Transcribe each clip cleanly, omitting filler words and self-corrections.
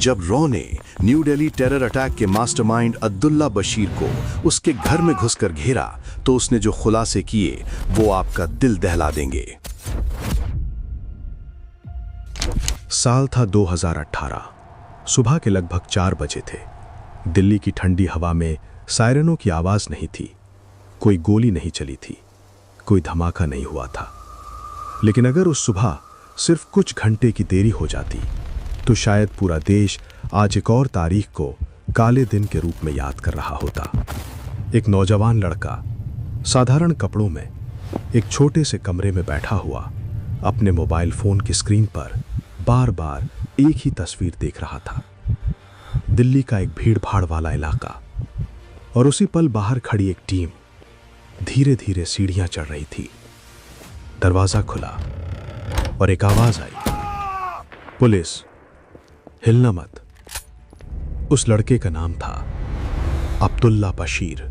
जब रॉ ने new Delhi terror attack के मास्टरमाइंड अब्दुल्ला बशीर को उसके घर में घुसकर घेरा तो उसने जो खुलासे किए वो आपका दिल दहला देंगे। साल था 2018। सुबह के लगभग 4 बजे थे। दिल्ली की ठंडी हवा में सायरनों की आवाज नहीं थी, कोई गोली नहीं चली थी, कोई धमाका नहीं हुआ था। लेकिन अगर उस सुबह सिर्फ कुछ घंटे की देरी हो जाती तो शायद पूरा देश आज एक और तारीख को काले दिन के रूप में याद कर रहा होता। एक नौजवान लड़का साधारण कपड़ों में एक छोटे से कमरे में बैठा हुआ अपने मोबाइल फोन की स्क्रीन पर बार बार एक ही तस्वीर देख रहा था। दिल्ली का एक भीड़ भाड़ वाला इलाका, और उसी पल बाहर खड़ी एक टीम धीरे धीरे सीढ़ियां चढ़ रही थी। दरवाजा खुला और एक आवाज आई, पुलिस, हिलना मत। उस लड़के का नाम था अब्दुल्ला बशीर,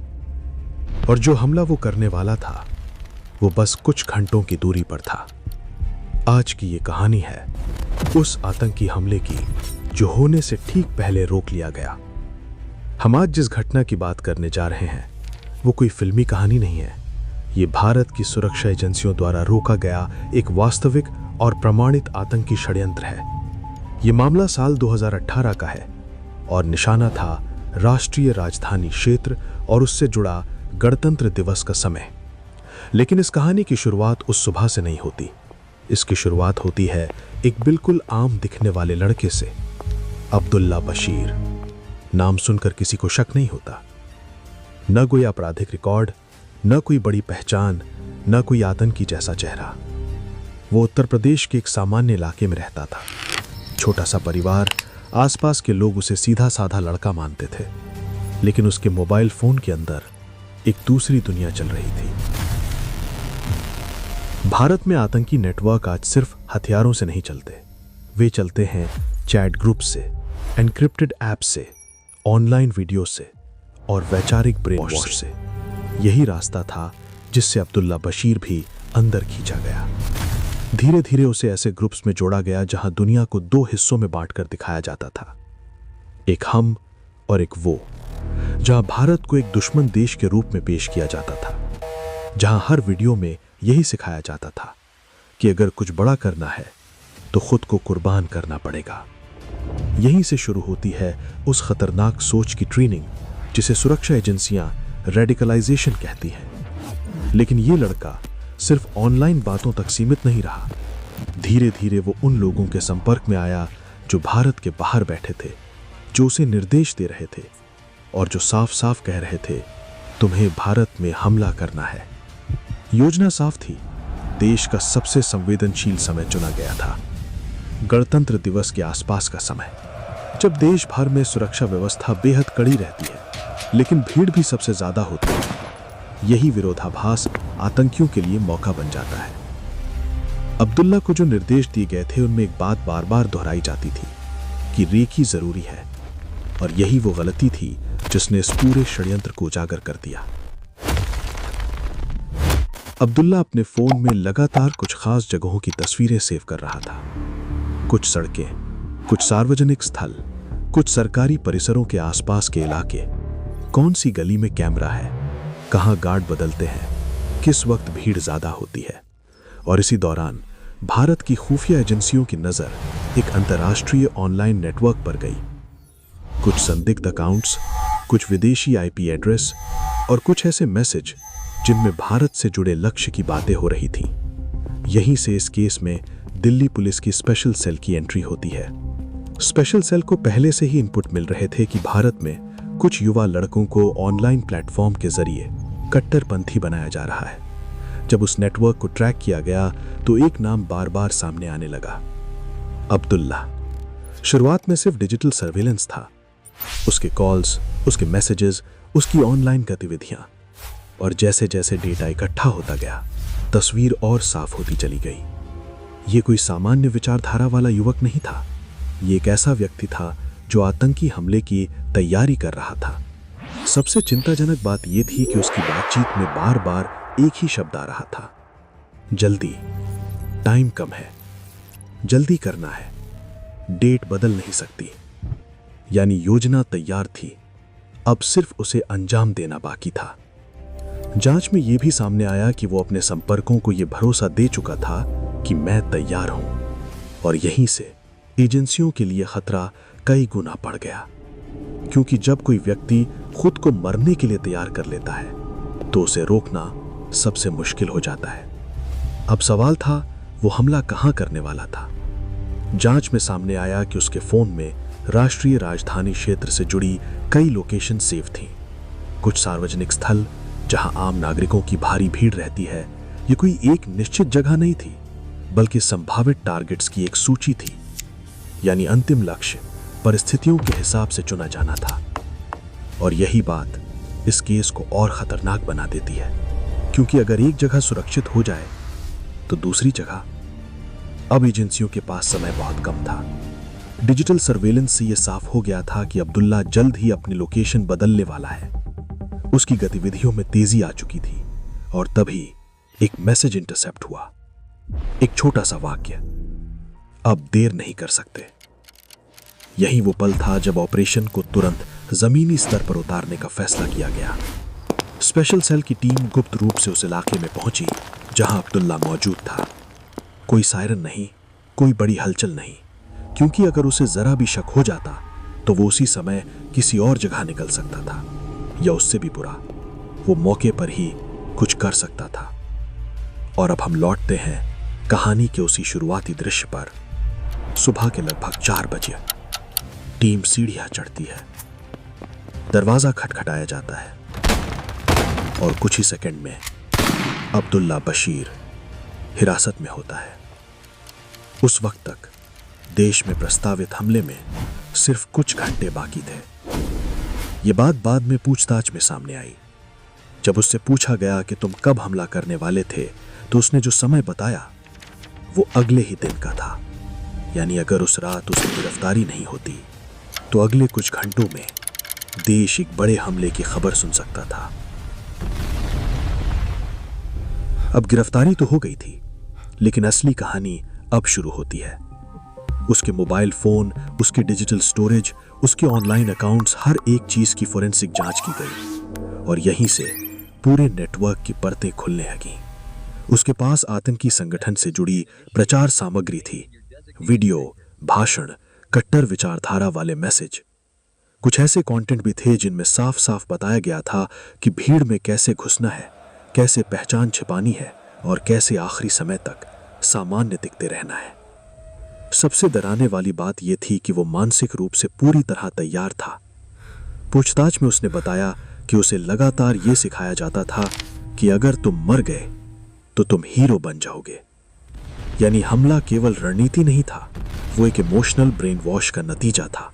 और जो हमला वो करने वाला था वो बस कुछ घंटों की दूरी पर था। आज की ये कहानी है उस आतंकी हमले की जो होने से ठीक पहले रोक लिया गया। हम आज जिस घटना की बात करने जा रहे हैं वो कोई फिल्मी कहानी नहीं है। ये भारत की सुरक्षा एजेंसियों द्वारा रोका गया एक वास्तविक और प्रमाणित आतंकी षड्यंत्र है। ये मामला साल 2018 का है और निशाना था राष्ट्रीय राजधानी क्षेत्र और उससे जुड़ा गणतंत्र दिवस का समय। लेकिन इस कहानी की शुरुआत उस सुबह से नहीं होती। इसकी शुरुआत होती है एक बिल्कुल आम दिखने वाले लड़के से, अब्दुल्ला बशीर। नाम सुनकर किसी को शक नहीं होता। न कोई आपराधिक रिकॉर्ड, न कोई बड़ी पहचान, न कोई आतंकी जैसा चेहरा। वो उत्तर प्रदेश के एक सामान्य इलाके में रहता था। छोटा सा परिवार, आसपास के लोग उसे सीधा साधा लड़का मानते थे। लेकिन उसके मोबाइल फोन के अंदर एक दूसरी दुनिया चल रही थी। भारत में आतंकी नेटवर्क आज सिर्फ हथियारों से नहीं चलते, वे चलते हैं चैट ग्रुप से, एन्क्रिप्टेड ऐप से, ऑनलाइन वीडियो से और वैचारिक ब्रेन वॉश से। यही रास्ता था जिससे अब्दुल्ला बशीर भी अंदर खींचा गया। धीरे धीरे उसे ऐसे ग्रुप्स में जोड़ा गया जहां दुनिया को 2 हिस्सों में बांटकर दिखाया जाता था, एक हम और एक वो। जहां भारत को एक दुश्मन देश के रूप में पेश किया जाता था, जहां हर वीडियो में यही सिखाया जाता था कि अगर कुछ बड़ा करना है तो खुद को कुर्बान करना पड़ेगा। यहीं से शुरू होती है उस खतरनाक सोच की ट्रेनिंग जिसे सुरक्षा एजेंसियां रेडिकलाइजेशन कहती हैं। लेकिन ये लड़का सिर्फ ऑनलाइन बातों तक सीमित नहीं रहा। धीरे धीरे वो उन लोगों के संपर्क में आया जो भारत के बाहर बैठे थे, जो उसे निर्देश दे रहे थे और जो साफ साफ कह रहे थे, तुम्हें भारत में हमला करना है। योजना साफ थी। देश का सबसे संवेदनशील समय चुना गया था, गणतंत्र दिवस के आसपास का समय, जब देश भर में सुरक्षा व्यवस्था बेहद कड़ी रहती है लेकिन भीड़ भी सबसे ज्यादा होती है। यही विरोधाभास आतंकियों के लिए मौका बन जाता है। अब्दुल्ला को जो निर्देश दिए गए थे उनमें एक बात बार बार दोहराई जाती थी कि रेकी जरूरी है, और यही वो गलती थी जिसने इस पूरे षड्यंत्र को उजागर कर दिया। अब्दुल्ला अपने फोन में लगातार कुछ खास जगहों की तस्वीरें सेव कर रहा था। कुछ सड़कें, कुछ सार्वजनिक स्थल, कुछ सरकारी परिसरों के आसपास के इलाके, कौन सी गली में कैमरा है, कहां गार्ड बदलते हैं, किस वक्त भीड़ ज्यादा होती है। और इसी दौरान भारत की खुफिया एजेंसियों की नजर एक अंतर्राष्ट्रीय ऑनलाइन नेटवर्क पर गई। कुछ संदिग्ध अकाउंट्स, कुछ विदेशी आईपी एड्रेस और कुछ ऐसे मैसेज जिनमें भारत से जुड़े लक्ष्य की बातें हो रही थीं। यहीं से इस केस में दिल्ली पुलिस की स्पेशल सेल की एंट्री होती है। स्पेशल सेल को पहले से ही इनपुट मिल रहे थे कि भारत में कुछ युवा लड़कों को ऑनलाइन प्लेटफॉर्म के जरिए कट्टरपंथी बनाया जा रहा है। जब उस नेटवर्क को ट्रैक किया गया तो एक नाम बार बार सामने आने लगा, अब्दुल्ला। शुरुआत में सिर्फ डिजिटल सर्वेलेंस था, उसके कॉल्स, उसके मैसेजेस, उसकी ऑनलाइन गतिविधियां। और जैसे जैसे डेटा इकट्ठा होता गया, तस्वीर और साफ होती चली गई। ये कोई सामान्य विचारधारा वाला युवक नहीं था। ये एक ऐसा व्यक्ति था जो आतंकी हमले की तैयारी कर रहा था। सबसे चिंताजनक बात यह थी कि उसकी बातचीत में बार बार एक ही शब्द आ रहा था, जल्दी, टाइम कम है, जल्दी करना है, डेट बदल नहीं सकती। यानी योजना तैयार थी, अब सिर्फ उसे अंजाम देना बाकी था। जांच में यह भी सामने आया कि वो अपने संपर्कों को यह भरोसा दे चुका था कि मैं तैयार हूं, और यहीं से एजेंसियों के लिए खतरा कई गुना बढ़ गया, क्योंकि जब कोई व्यक्ति खुद को मरने के लिए तैयार कर लेता है तो उसे रोकना सबसे मुश्किल हो जाता है। अब सवाल था वो हमला कहां करने वाला था। जांच में सामने आया कि उसके फोन में राष्ट्रीय राजधानी क्षेत्र से जुड़ी कई लोकेशन सेव थीं। कुछ सार्वजनिक स्थल जहां आम नागरिकों की भारी भीड़ रहती है, ये कोई एक निश्चित जगह नहीं थी, बल्कि संभावित टारगेट्स की एक सूची थी। यानी अंतिम लक्ष्य परिस्थितियों के हिसाब से चुना जाना था। और यही बात इस केस को और खतरनाक बना देती है, क्योंकि अगर एक जगह सुरक्षित हो जाए तो दूसरी जगह। अब एजेंसियों के पास समय बहुत कम था। डिजिटल सर्वेलेंस से यह साफ हो गया था कि अब्दुल्ला जल्द ही अपनी लोकेशन बदलने वाला है। उसकी गतिविधियों में तेजी आ चुकी थी, और तभी एक मैसेज इंटरसेप्ट हुआ, एक छोटा सा वाक्य, अब देर नहीं कर सकते। यही वो पल था जब ऑपरेशन को तुरंत जमीनी स्तर पर उतारने का फैसला किया गया। स्पेशल सेल की टीम गुप्त रूप से उस इलाके में पहुंची जहां अब्दुल्ला मौजूद था। कोई सायरन नहीं, कोई बड़ी हलचल नहीं, क्योंकि अगर उसे जरा भी शक हो जाता तो वो उसी समय किसी और जगह निकल सकता था, या उससे भी बुरा, वो मौके पर ही कुछ कर सकता था। और अब हम लौटते हैं कहानी के उसी शुरुआती दृश्य पर। सुबह के लगभग 4 बजे टीम सीढ़ियां चढ़ती है, दरवाजा खटखटाया जाता है, और कुछ ही सेकंड में अब्दुल्ला बशीर हिरासत में होता है। उस वक्त तक देश में प्रस्तावित हमले में सिर्फ कुछ घंटे बाकी थे। यह बात बाद में पूछताछ में सामने आई। जब उससे पूछा गया कि तुम कब हमला करने वाले थे, तो उसने जो समय बताया वो अगले ही दिन का था। यानी अगर उस रात उसकी गिरफ्तारी नहीं होती तो अगले कुछ घंटों में देश एक बड़े हमले की खबर सुन सकता था। अब गिरफ्तारी तो हो गई थी, लेकिन असली कहानी अब शुरू होती है। उसके मोबाइल फोन, उसके डिजिटल स्टोरेज, उसके ऑनलाइन अकाउंट्स, हर एक चीज की फोरेंसिक जांच की गई, और यहीं से पूरे नेटवर्क की परतें खुलने लगी। उसके पास आतंकी संगठन से जुड़ी प्रचार सामग्री थी, वीडियो, भाषण, कट्टर विचारधारा वाले मैसेज। कुछ ऐसे कंटेंट भी थे जिनमें साफ साफ बताया गया था कि भीड़ में कैसे घुसना है, कैसे पहचान छिपानी है, और कैसे आखिरी समय तक सामान्य दिखते रहना है। सबसे डराने वाली बात यह थी कि वो मानसिक रूप से पूरी तरह तैयार था। पूछताछ में उसने बताया कि उसे लगातार यह सिखाया जाता था कि अगर तुम मर गए तो तुम हीरो बन जाओगे। यानी हमला केवल रणनीति नहीं था, वो एक इमोशनल ब्रेन वॉश का नतीजा था।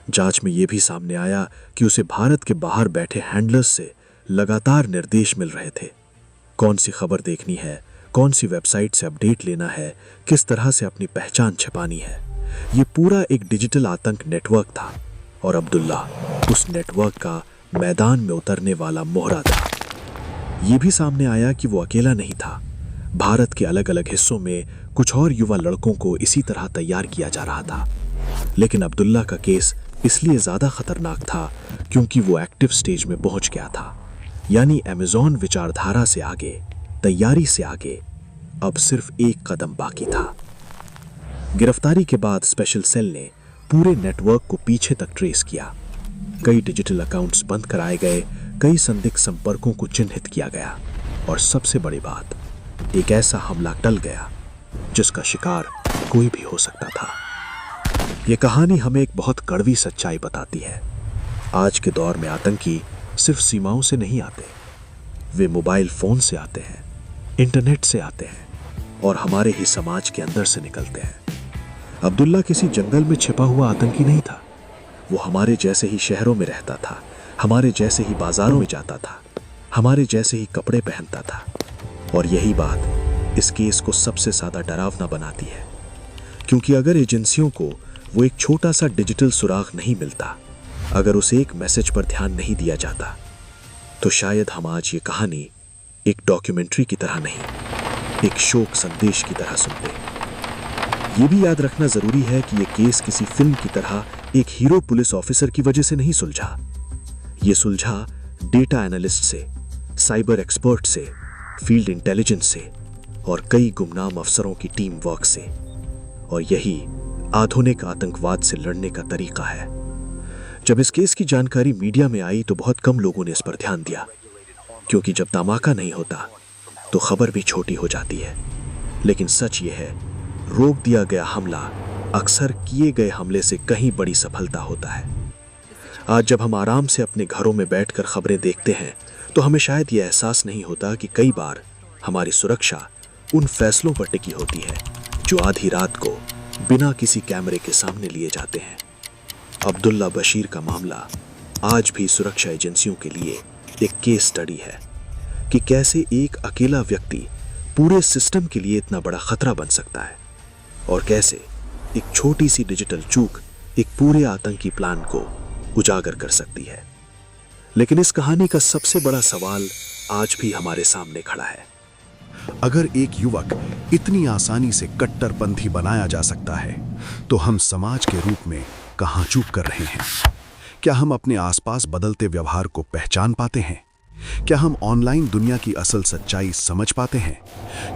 जांच में यह भी सामने आया कि उसे भारत के बाहर बैठे हैंडलर्स से लगातार निर्देश मिल रहे थे। कौन सी खबर देखनी है, कौन सी वेबसाइट से अपडेट लेना है, किस तरह से अपनी पहचान छिपानी है। ये पूरा एक डिजिटल आतंक नेटवर्क था, और अब्दुल्ला उस नेटवर्क का मैदान में उतरने वाला मोहरा था। ये भी सामने आया कि वो अकेला नहीं था। भारत के अलग अलग हिस्सों में कुछ और युवा लड़कों को इसी तरह तैयार किया जा रहा था। लेकिन अब्दुल्ला का केस इसलिए ज्यादा खतरनाक था क्योंकि वो एक्टिव स्टेज में पहुंच गया था। यानी अमेज़न विचारधारा से आगे, तैयारी से आगे अब सिर्फ एक कदम बाकी था। गिरफ्तारी के बाद स्पेशल सेल ने पूरे नेटवर्क को पीछे तक ट्रेस किया। कई डिजिटल अकाउंट्स बंद कराए गए, कई संदिग्ध संपर्कों को चिन्हित किया गया, और सबसे बड़ी बात, एक ऐसा हमला टल गया जिसका शिकार कोई भी हो सकता था। यह कहानी हमें एक बहुत कड़वी सच्चाई बताती है। आज के दौर में आतंकी सिर्फ सीमाओं से नहीं आते, वे मोबाइल फोन से आते हैं, इंटरनेट से आते हैं, और हमारे ही समाज के अंदर से निकलते हैं। अब्दुल्ला किसी जंगल में छिपा हुआ आतंकी नहीं था। वो हमारे जैसे ही शहरों में रहता था, हमारे जैसे ही बाजारों में जाता था, हमारे जैसे ही कपड़े पहनता था। और यही बात इस केस को सबसे ज्यादा डरावना बनाती है, क्योंकि अगर एजेंसियों को वो एक छोटा सा डिजिटल सुराग नहीं मिलता, अगर उस एक मैसेज पर ध्यान नहीं दिया जाता, तो शायद हम आज ये कहानी एक डॉक्यूमेंट्री की तरह नहीं, एक शोक संदेश की तरह सुनते। ये भी याद रखना जरूरी है कि ये केस किसी फिल्म की तरह एक हीरो पुलिस ऑफिसर की वजह से नहीं सुलझा। ये सुलझा डेटा एनालिस्ट से, साइबर एक्सपर्ट से, फील्ड इंटेलिजेंस से और कई गुमनाम अफसरों की टीम वर्क से। और यही आधुनिक आतंकवाद से लड़ने का तरीका है। जब इस केस की जानकारी मीडिया में आई तो बहुत कम लोगों ने इस पर ध्यान दिया, क्योंकि जब धमाका नहीं होता तो खबर भी छोटी हो जाती है। लेकिन सच ये है, रोक दिया गया हमला अक्सर किए गए हमले से कहीं बड़ी सफलता होता है। आज जब हम आराम से अपने घरों में बैठकर खबरें देखते हैं तो हमें शायद ये एहसास नहीं होता कि कई बार हमारी सुरक्षा उन फैसलों पर टिकी होती है जो आधी रात को बिना किसी कैमरे के सामने लिए जाते हैं। अब्दुल्ला बशीर का मामला आज भी सुरक्षा एजेंसियों के लिए एक केस स्टडी है कि कैसे एक अकेला व्यक्ति पूरे सिस्टम के लिए इतना बड़ा खतरा बन सकता है और कैसे एक छोटी सी डिजिटल चूक एक पूरे आतंकी प्लान को उजागर कर सकती है। लेकिन इस कहानी का सबसे बड़ा सवाल आज भी हमारे सामने खड़ा है। अगर एक युवक इतनी आसानी से कट्टरपंथी बनाया जा सकता है तो हम समाज के रूप में कहां चूक कर रहे हैं? क्या हम अपने आसपास बदलते व्यवहार को पहचान पाते हैं? क्या हम ऑनलाइन दुनिया की असल सच्चाई समझ पाते हैं?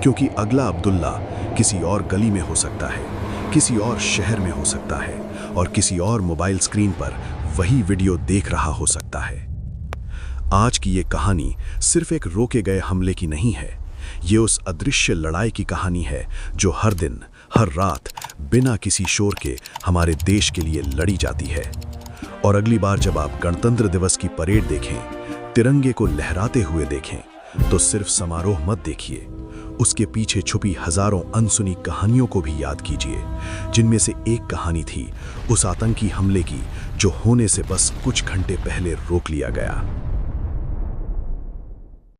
क्योंकि अगला अब्दुल्ला किसी और गली में हो सकता है, किसी और शहर में हो सकता है और किसी और मोबाइल स्क्रीन पर वही वीडियो देख रहा हो सकता है। आज की ये कहानी सिर्फ एक रोके गए हमले की नहीं है, ये उस अदृश्य लड़ाई की कहानी है जो हर दिन, हर रात बिना किसी शोर के हमारे देश के लिए लड़ी जाती है। और अगली बार जब आप गणतंत्र दिवस की परेड देखें, तिरंगे को लहराते हुए देखें, तो सिर्फ समारोह मत देखिए, उसके पीछे छुपी हजारों अनसुनी कहानियों को भी याद कीजिए, जिनमें से एक कहानी थी उस आतंकी हमले की जो होने से बस कुछ घंटे पहले रोक लिया गया।